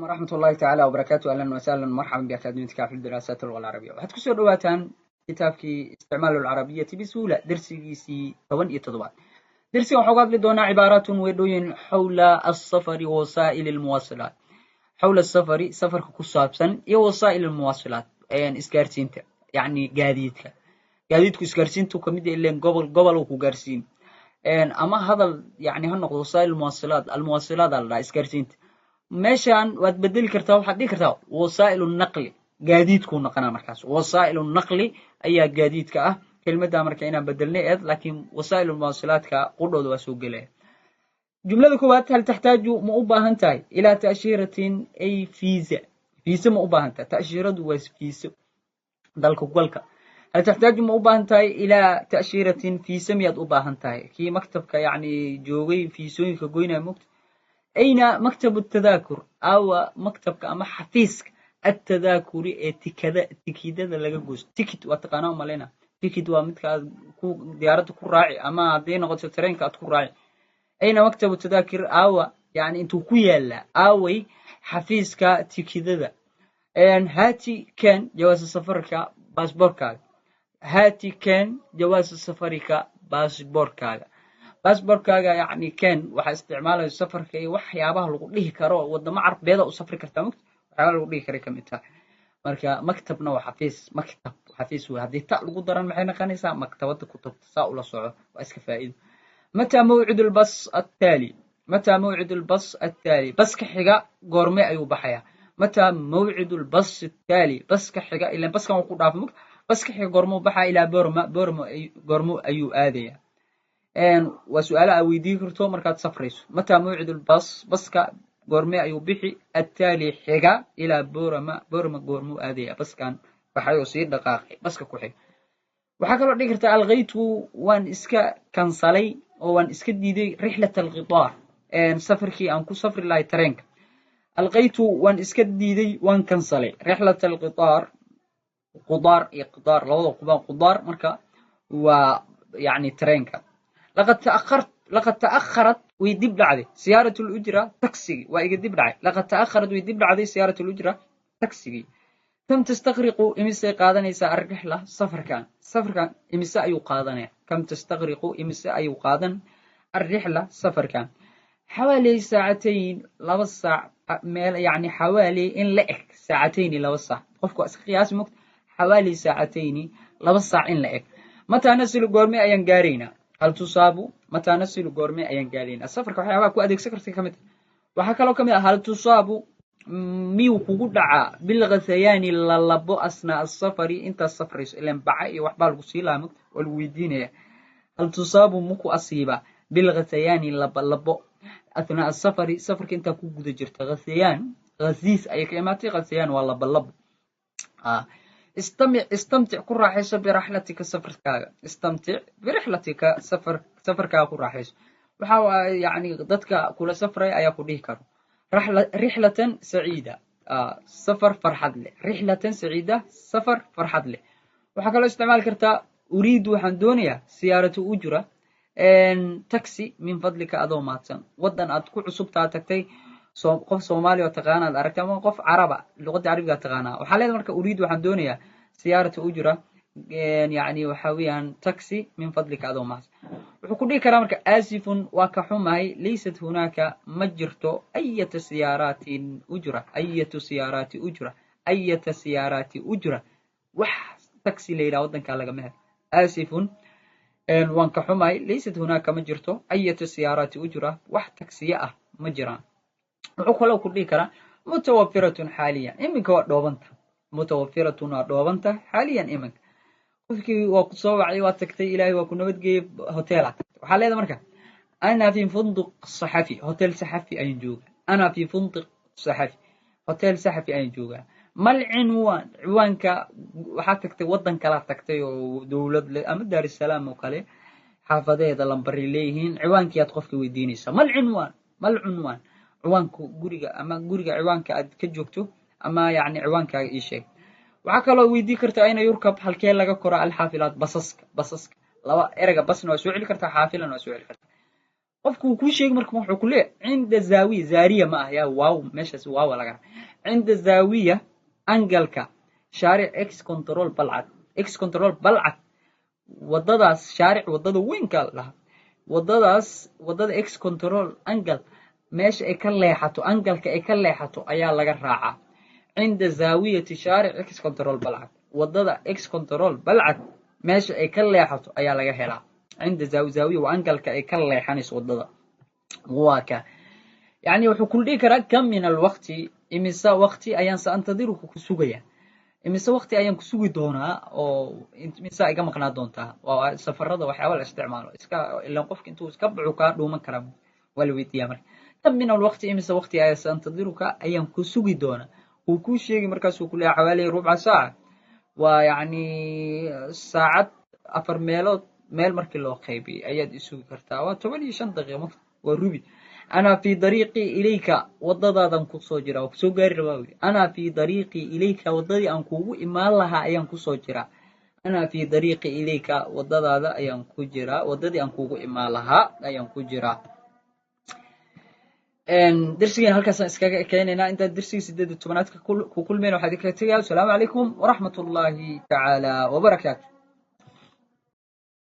ورحمة الله تعالى وبركاته. أهلا وسهلا مرحبا بأكاديمية كافل الدراسات اللغة العربية. waxaad kusoo dhawaataan kitaabkii isticmaalu alcarabiyati bisuula darsigiisii 17. darsigan waxaa uga hadli doonaa cibaaraatun weedhooyin xawla asafari wa wasaa'il almuwasilaat. xawla asafari safarka ku saabsan iyo wasaa'il almuwasilaat isgaarsiinta yacni gaadiidku isgaarsiintu ka mid yahay ileen gobol uu ku gaarsiin ama hadal yacni ha noqdo wasaa'il almuwasilaat la dhahaa isgaarsiinta. meeshan waad bedeli kartaa, waxaad dhihi kartaa wasaa'ilu naqli, gaadiidkuu noqonaa markaas. wasaa'ilu naqli ayaa gaadiidka ah. kelmadda marka inaan bedelnay laakiin wasaa'ilu muwasilaadka qudhooda waa soo gelaya. jumlada koowaad, hal taxtaaju ma u baahan tahay ilaa ta'shiiratin ay fiisa ma u baahan tahay. ta'shiiradu waa fiiso dalka galka. hal taxtaaju ma u baahan tahay ilaa ta'shiiratin fiisa miyaad u baahan tahay. kii maktabka yacni joogay fiisooyinka goynaya mogta. أين مكتب التذاكر أو مكتبك أما حفيزك التذاكري تكيدة لغا جوز تيكت واتقاناو مالينا تيكت ومتك ديارته كون راعي أما دينا قد ترين كون راعي. أين مكتب التذاكر أو يعني انتو كويالا أوي حفيزك تكيدة أن هاتي كان جواز سفرك باسبوركا هاتي كان جواز سفرك باسبوركا باسبوركاga يعني كان waxa isticmaalayo safarka iyo waxyaabaha lagu dhihi karo wadamo carbeed oo safri karta mugta waxa lagu dhihi karo kamid tahay. marka maktabna waa xafiis waa hadii ta lagu daran maxay noqonaysaa maktabada kutubta saa ula soco waa iska faa'iido. mata maw'id al-bas at-tali baska xiga goorme ayuu baxaya. mata maw'id al-bas at-tali baska xiga ilaa baskan uu ku dhaafo mugta baska xiga goormo baxaa ilaa goormo ayuu aadaya. وسؤال أويدي كرتو مركات سفريس. متى موعد الباص بسكا غورمي أيو بيحي التالي حيقا إلى بورما غورمو آدية بس كان بحيو سير دقاقي بسكا كوحي. وحكا لو ديكرتا ألغيتو وان إسكا كانسالي وان إسكا ديدي رحلة القطار سفركي أنكو سفر لاي ترينك. ألغيتو وان إسكا ديدي وان كانسالي رحلة القطار قطار لوضو قطار مركا ويعني ترينكا. لقد تأخرت ويدب لعدي سيارة الأجرة تاكسي ويدب لعدي. لقد تأخرت ويدب لعدي سيارة الأجرة تاكسي. كم تستغرق إمسا قادنيسا الرحلة سفر كان إمسا أيو قادنيا. كم تستغرق إمسا أيو قادن الرحلة سفر كان حوالي ساعتين لبس ساعة يعني حوالي إن لأك ساعتين لبس ساعة قفكو قياس مكت حوالي ساعتين لبس ساعة إن لأك. متى نسل قورمي أيان قارينا هل تصابوا متى نسل قورمي أيان قارينا السفر كحيوان كو أديك سكرتي كمت. وحكى لو كمت هل تصابوا ميو كودعا بالغثيان للبو أثناء السفر انت السفر إلين بعي وحبال قصيلة مكت والويدين. هل تصابوا مكو أصيبا بالغثيان للبو أثناء السفر سفرك انت كو قد جرت غثيان غثيث أي كلماتي غثيان والله باللب. استمتع كل راحيش برحلتك استمتع برحلتك سفرك كل راحيش. وحاول يعني ضدك كل سفرة أيا كليه كرو رحلة سعيدة سفر فرحد له رحلة سعيدة سفر فرحد له. وحكى له استعمال كرتا أريد حندونيا سيارة أجرة تاكسي من فضلك أضوماتن ودن أتكو عصب تاتكتي qof Soomaali oo taqaanad aragtay ama qof Arab luqada Carabiga taqaana waxa leeyahay marka uriid waxaan doonayaa siyaarata ujra yani waxa weeyaan taxi min fadlika adoo maas wuxuu ku dhigi karaa marka asifun waa ka xumahay leysat hunaka ma jirto ayata siyaarati ujra wax taxi leeyahay wadanka laga meher asifun waan ka xumahay leysat hunaka ma jirto ayata siyaarati ujra wax taxi ah ma jiraan. وحكوا كل كرا متوفرة حاليا إمك ودوبنت متوفرة ودوبنت حاليا إمك وفكي وقصوعي واتكتي إلهي وكنا بتجيب هوتيلات وحالي هذا مركب. أنا في فندق صحفي هوتيل صحفي أين جوجا. أنا في فندق صحفي هوتيل صحفي أين جوجا. ما العنوان عنوانك وحتكتي ودن كلا تكتي ودولة أما دار السلام وكله حافظه هذا لمبري ليهين عنوانك يتقفك ويديني ما العنوان ciwaanku guriga ama guriga ciwaanka aad ka joogto ama yani ciwaankaaga ii sheeg. waxa kale oo weydii kartaa in yurkab halkee laga koro alxaafilaad basaska laba erayga basna waa soo celi kartaa xaafilan waa soo celi kartaa. qofku wuu kuu sheegi marka wuxuu ku leeyahay cinda zaawiya zaariya ma ah yaa waaw meeshaas waawa laga cinda zaawiya angalka shaaric x control balcad x control balcad wadadaas shaaric wadada weynka laha wadada x control angal meesha ay ka leexato angalka ay ka leexato ayaa laga raacaa cinda zaawiyati shaaric x control balcad wadada x control balcad meesha ay ka leexato ayaa laga helaa cinda zaawiya waa angalka ay ka leexanayso wadada waa ka yani wuxuu ku dhihi karaa kam min alwaqti imisa waqti ayaan saantadiruka ku sugaya imise waqti ayaan ku sugi doonaa oo imisa iga maqnaa doontaa waa safarada waxyaaba la isticmaalo iska ilaan qofka intuu iska baxo kaa dhuuman karaa waa la weydiiyaa marka kam min alwaqti imise waqti ayaan saantadiruka ayaan ku sugi doonaa wuu kuu sheegi markaasuu ku leeyahay xawaali rubca saaca waa yacni saacad 4 meelood meel markii loo qaybiyey ayaad isugi kartaa waa 15 daqiiqo waa rubi أنا في طريقي إليك ودادان كسو جرا وكسو غير رواوي أنا في طريقي إليك ودادي أنكو إما لها أيان كسو جرا أنا في طريقي إليك ودادا أيان كجرا ودادي أنكو إما لها أيان كجرا إن درسينا هالكاسان إسكاكا كينينا أنت درسي سدد التمنات كل مين وحديك السلام عليكم ورحمة الله تعالى وبركاته.